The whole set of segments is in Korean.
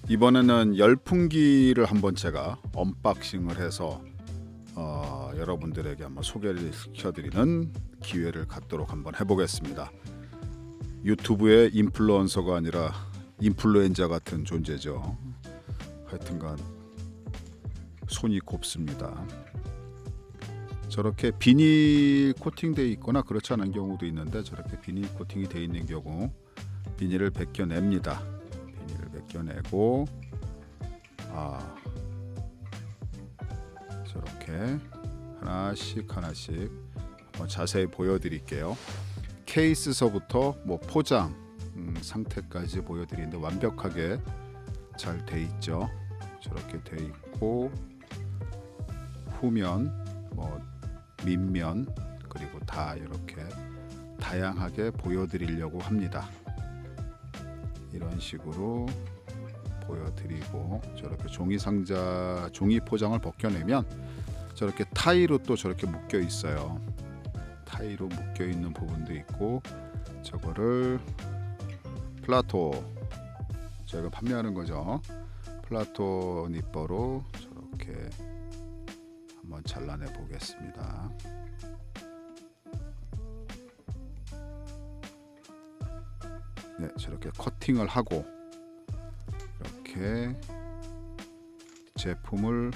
이번에는 열풍기를 한번 제가 언박싱을 해서 여러분들에게 한번 소개를 시켜드리는 기회를 갖도록 한번 해보겠습니다. 유튜브의 인플루언서가 아니라 인플루엔자 같은 존재죠. 하여튼간 손이 곱습니다. 저렇게 비닐 코팅되어 있거나 그렇지 않은 경우도 있는데, 저렇게 비닐 코팅이 되어 있는 경우 비닐을 벗겨냅니다. 비닐을 벗겨내고 저렇게 하나씩 한번 자세히 보여드릴게요. 케이스서부터 포장 상태까지 보여드리는데 완벽하게 잘 돼 있죠. 저렇게 돼 있고 후면, 밑면, 그리고 다 이렇게 다양하게 보여드리려고 합니다. 이런 식으로 보여드리고, 저렇게 종이 상자, 종이 포장을 벗겨내면 저렇게 타이로 또 저렇게 묶여 있어요. 타이로 묶여 있는 부분도 있고, 저거를 플라토, 저희가 판매하는 거죠. 플라토 니퍼로 저렇게 한번 잘라내 보겠습니다. 네, 저렇게 커팅을 하고 이렇게 제품은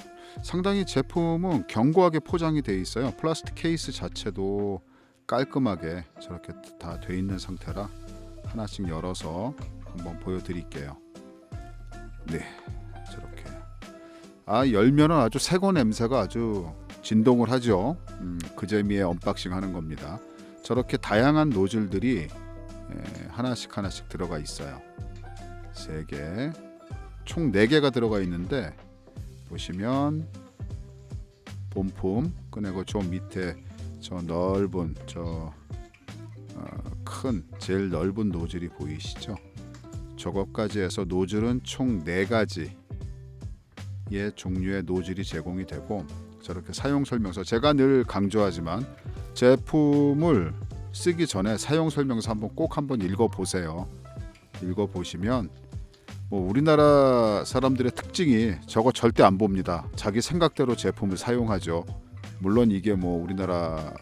견고하게 포장이 되어 있어요. 플라스틱 케이스 자체도 깔끔하게 저렇게 다 되어 있는 상태라 하나씩 열어서 한번 보여드릴게요. 네, 저렇게 열면은 아주 새거 냄새가 아주 진동을 하죠. 그 재미에 언박싱 하는 겁니다. 저렇게 다양한 노즐들이 하나씩 들어가 있어요. 3개, 총 4개가 들어가 있는데, 보시면 본품 꺼내고 저 밑에 저 넓은 큰 제일 넓은 노즐이 보이시죠? 저것까지 해서 노즐은 총 4가지의 종류의 노즐이 제공이 되고, 저렇게 사용 설명서, 제가 늘 강조하지만 제품을 쓰기 전에 사용 설명서 꼭 한번 읽어보세요. 읽어보시면 우리나라 사람들의 특징이 저거 절대 안 봅니다. 자기 생각대로 제품을 사용하죠. 물론 이게 우리나라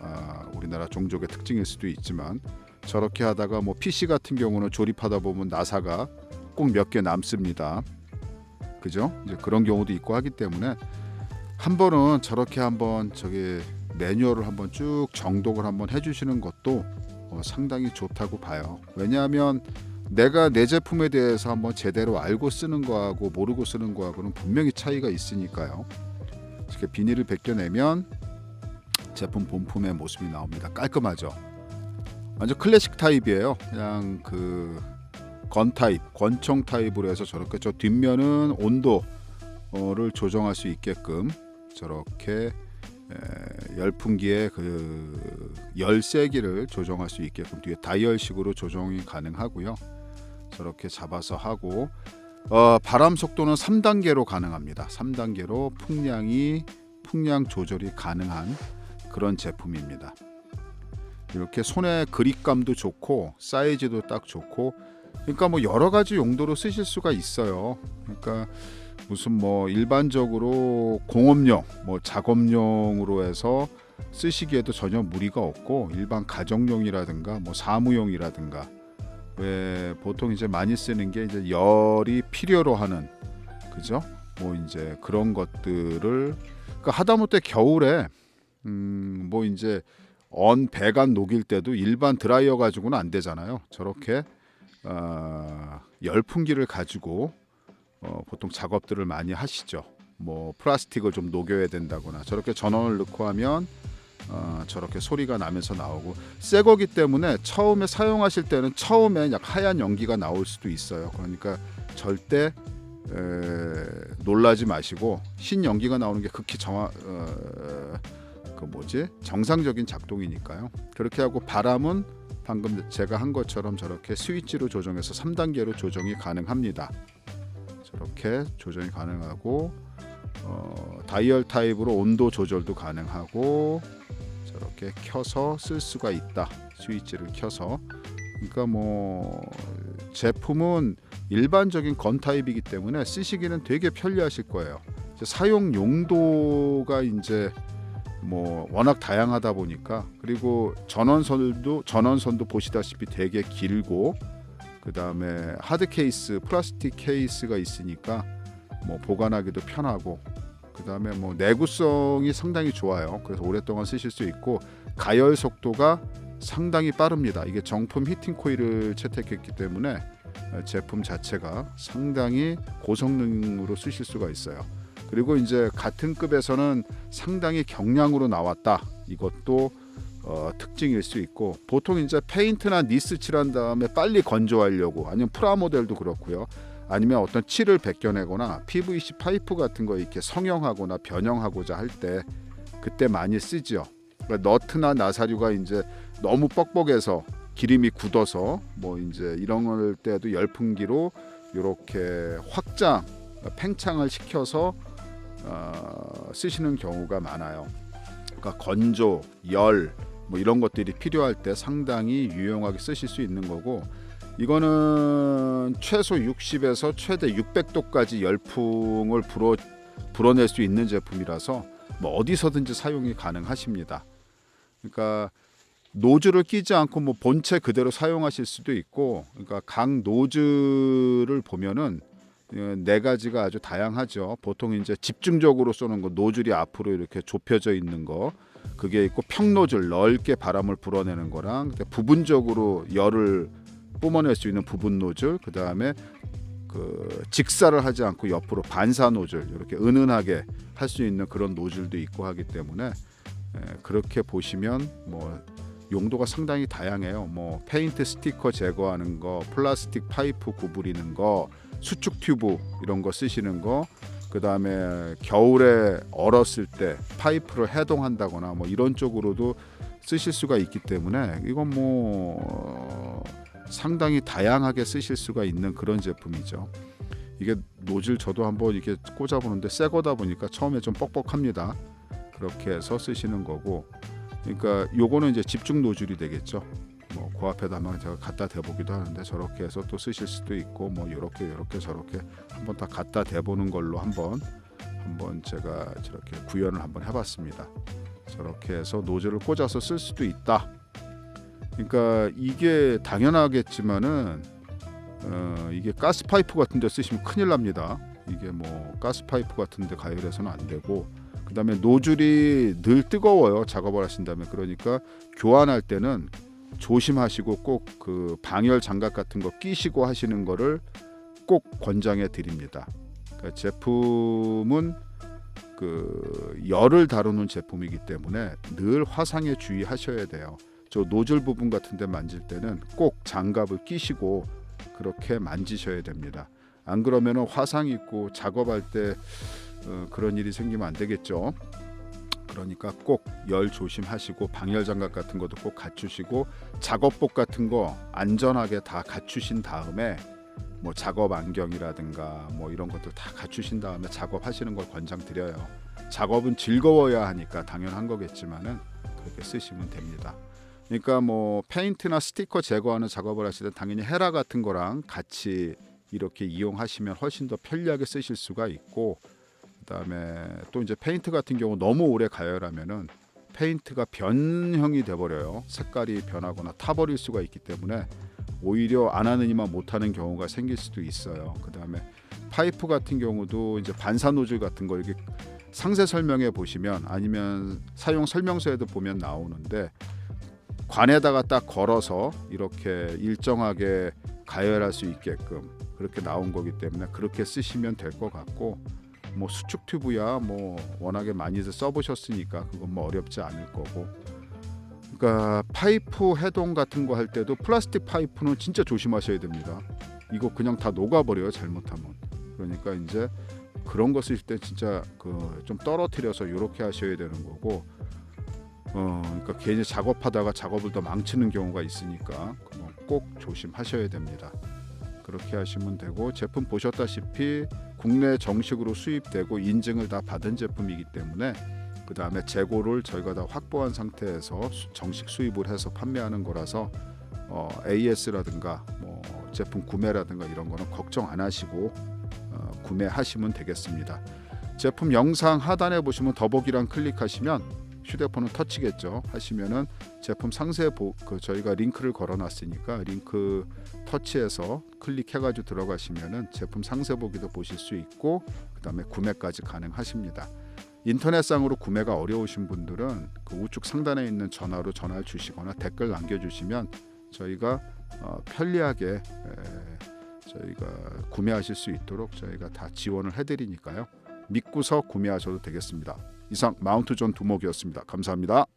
종족의 특징일 수도 있지만, 저렇게 하다가 PC 같은 경우는 조립하다 보면 나사가 꼭 몇 개 남습니다. 그죠? 이제 그런 경우도 있고 하기 때문에 한 번은 저렇게 한번 매뉴얼을 한번 쭉 정독을 한번 해주시는 것도 상당히 좋다고 봐요. 왜냐하면 내가 내 제품에 대해서 한번 제대로 알고 쓰는 거하고 모르고 쓰는 거하고는 분명히 차이가 있으니까요. 이렇게 비닐을 벗겨내면 제품 본품의 모습이 나옵니다. 깔끔하죠. 완전 클래식 타입이에요. 그냥 건 타입, 권총 타입으로 해서 저렇게 저 뒷면은 온도를 조정할 수 있게끔 저렇게 열풍기의 열 세기를 조정할 수 있게끔 뒤에 다이얼식으로 조정이 가능하고요. 저렇게 잡아서 하고, 바람 속도는 3단계로 가능합니다. 3단계로 풍량 조절이 가능한 그런 제품입니다. 이렇게 손의 그립감도 좋고 사이즈도 딱 좋고, 그러니까 여러 가지 용도로 쓰실 수가 있어요. 그러니까 무슨 일반적으로 공업용, 작업용으로 해서 쓰시기에도 전혀 무리가 없고, 일반 가정용이라든가 사무용이라든가, 왜 보통 이제 많이 쓰는 게 이제 열이 필요로 하는, 그죠? 이제 그런 것들을, 그러니까 하다못해 겨울에 이제 배관 녹일 때도 일반 드라이어 가지고는 안 되잖아요. 저렇게 열풍기를 가지고 보통 작업들을 많이 하시죠. 플라스틱을 좀 녹여야 된다거나, 저렇게 전원을 넣고 하면 저렇게 소리가 나면서 나오고, 새 거기 때문에 처음에 사용하실 때는 처음에 약 하얀 연기가 나올 수도 있어요. 그러니까 절대 놀라지 마시고, 흰 연기가 나오는 게 극히 정상적인 작동이니까요. 그렇게 하고, 바람은 방금 제가 한 것처럼 저렇게 스위치로 조정해서 3단계로 조정이 가능합니다. 저렇게 조정이 가능하고, 다이얼 타입으로 온도 조절도 가능하고, 저렇게 켜서 쓸 수가 있다. 스위치를 켜서. 그러니까 제품은 일반적인 건 타입이기 때문에 쓰시기는 되게 편리하실 거예요. 사용 용도가 이제 뭐 워낙 다양하다 보니까, 그리고 전원선도 보시다시피 되게 길고, 그 다음에 하드 케이스, 플라스틱 케이스가 있으니까 뭐 보관하기도 편하고, 그 다음에 뭐 내구성이 상당히 좋아요. 그래서 오랫동안 쓰실 수 있고, 가열 속도가 상당히 빠릅니다. 이게 정품 히팅 코일을 채택했기 때문에 제품 자체가 상당히 고성능으로 쓰실 수가 있어요. 그리고 이제 같은 급에서는 상당히 경량으로 나왔다. 이것도 특징일 수 있고, 보통 이제 페인트나 니스 칠한 다음에 빨리 건조하려고, 아니면 프라모델도 그렇고요. 아니면 어떤 칠을 벗겨내거나 PVC 파이프 같은 거 이렇게 성형하거나 변형하고자 할 때 그때 많이 쓰죠. 그러니까 너트나 나사류가 이제 너무 뻑뻑해서 기름이 굳어서 뭐 이제 이런 때도 열풍기로 이렇게 확장, 팽창을 시켜서 쓰시는 경우가 많아요. 그러니까 건조, 열 뭐 이런 것들이 필요할 때 상당히 유용하게 쓰실 수 있는 거고, 이거는 최소 60에서 최대 600도까지 열풍을 불어낼 수 있는 제품이라서 뭐 어디서든지 사용이 가능하십니다. 그러니까 노즐을 끼지 않고 뭐 본체 그대로 사용하실 수도 있고, 그러니까 각 노즐을 보면은 네 가지가 아주 다양하죠. 보통 이제 집중적으로 쏘는 거, 노즐이 앞으로 이렇게 좁혀져 있는 거, 그게 있고, 평노즐 넓게 바람을 불어내는 거랑, 부분적으로 열을 뿜어낼 수 있는 부분 노즐, 그 다음에 그 직사를 하지 않고 옆으로 반사 노즐, 이렇게 은은하게 할 수 있는 그런 노즐도 있고 하기 때문에 그렇게 보시면 뭐 용도가 상당히 다양해요. 뭐 페인트 스티커 제거하는 거, 플라스틱 파이프 구부리는 거, 수축 튜브 이런 거 쓰시는 거, 그 다음에 겨울에 얼었을 때 파이프를 해동한다거나 뭐 이런 쪽으로도 쓰실 수가 있기 때문에 이건 뭐 상당히 다양하게 쓰실 수가 있는 그런 제품이죠. 이게 노즐 저도 한번 이렇게 꽂아보는데 새 거다 보니까 처음에 좀 뻑뻑합니다. 그렇게 해서 쓰시는 거고, 그러니까 요거는 이제 집중 노즐이 되겠죠. 뭐 그 앞에다 한번 제가 갖다 대보기도 하는데 저렇게 해서 또 쓰실 수도 있고, 뭐 이렇게 저렇게 한번 다 갖다 대보는 걸로 한번 제가 저렇게 구현을 한번 해봤습니다. 저렇게 해서 노즐을 꽂아서 쓸 수도 있다. 그러니까 이게 당연하겠지만은 이게 가스 파이프 같은 데 쓰시면 큰일 납니다. 이게 뭐 가스 파이프 같은 데 가열해서는 안 되고, 그 다음에 노즐이 늘 뜨거워요. 작업을 하신다면. 그러니까 교환할 때는 조심하시고 꼭 그 방열 장갑 같은 거 끼시고 하시는 거를 꼭 권장해 드립니다. 그러니까 제품은 그 열을 다루는 제품이기 때문에 늘 화상에 주의하셔야 돼요. 저 노즐 부분 같은 데 만질 때는 꼭 장갑을 끼시고 그렇게 만지셔야 됩니다. 안 그러면 화상 있고 작업할 때 그런 일이 생기면 안 되겠죠. 그러니까 꼭 열 조심하시고 방열 장갑 같은 것도 꼭 갖추시고, 작업복 같은 거 안전하게 다 갖추신 다음에 뭐 작업 안경이라든가 뭐 이런 것들 다 갖추신 다음에 작업하시는 걸 권장드려요. 작업은 즐거워야 하니까 당연한 거겠지만은 그렇게 쓰시면 됩니다. 그러니까 뭐 페인트나 스티커 제거하는 작업을 하실 때 당연히 헤라 같은 거랑 같이 이렇게 이용하시면 훨씬 더 편리하게 쓰실 수가 있고, 그다음에 또 이제 페인트 같은 경우 너무 오래 가열하면은 페인트가 변형이 돼 버려요. 색깔이 변하거나 타버릴 수가 있기 때문에 오히려 안 하느니만 못 하는 경우가 생길 수도 있어요. 그다음에 파이프 같은 경우도 이제 반사 노즐 같은 거 이렇게 상세 설명에 보시면, 아니면 사용 설명서에도 보면 나오는데, 관에다가 딱 걸어서 이렇게 일정하게 가열할 수 있게끔 그렇게 나온 거기 때문에 그렇게 쓰시면 될 것 같고, 뭐 수축 튜브야 뭐 워낙에 많이들 써보셨으니까 그건 뭐 어렵지 않을 거고, 그러니까 파이프 해동 같은 거 할 때도 플라스틱 파이프는 진짜 조심하셔야 됩니다. 이거 그냥 다 녹아버려요, 잘못하면. 그러니까 이제 그런 거 쓰실 때 진짜 그 좀 떨어뜨려서 이렇게 하셔야 되는 거고, 그러니까 괜히 작업하다가 작업을 더 망치는 경우가 있으니까 꼭 조심하셔야 됩니다. 그렇게 하시면 되고, 제품 보셨다시피 국내 정식으로 수입되고 인증을 다 받은 제품이기 때문에, 그 다음에 재고를 저희가 다 확보한 상태에서 정식 수입을 해서 판매하는 거라서 AS라든가 뭐 제품 구매라든가 이런 거는 걱정 안 하시고 구매하시면 되겠습니다. 제품 영상 하단에 보시면 더보기란 클릭하시면 휴대폰은 터치겠죠. 하시면은 제품 상세 저희가 링크를 걸어놨으니까 링크 터치해서 클릭해가지고 들어가시면은 제품 상세 보기도 보실 수 있고 그다음에 구매까지 가능하십니다. 인터넷상으로 구매가 어려우신 분들은 그 우측 상단에 있는 전화로 전화를 주시거나 댓글 남겨주시면 저희가 편리하게 저희가 구매하실 수 있도록 저희가 다 지원을 해드리니까요. 믿고서 구매하셔도 되겠습니다. 이상 마운트존 두목이었습니다. 감사합니다.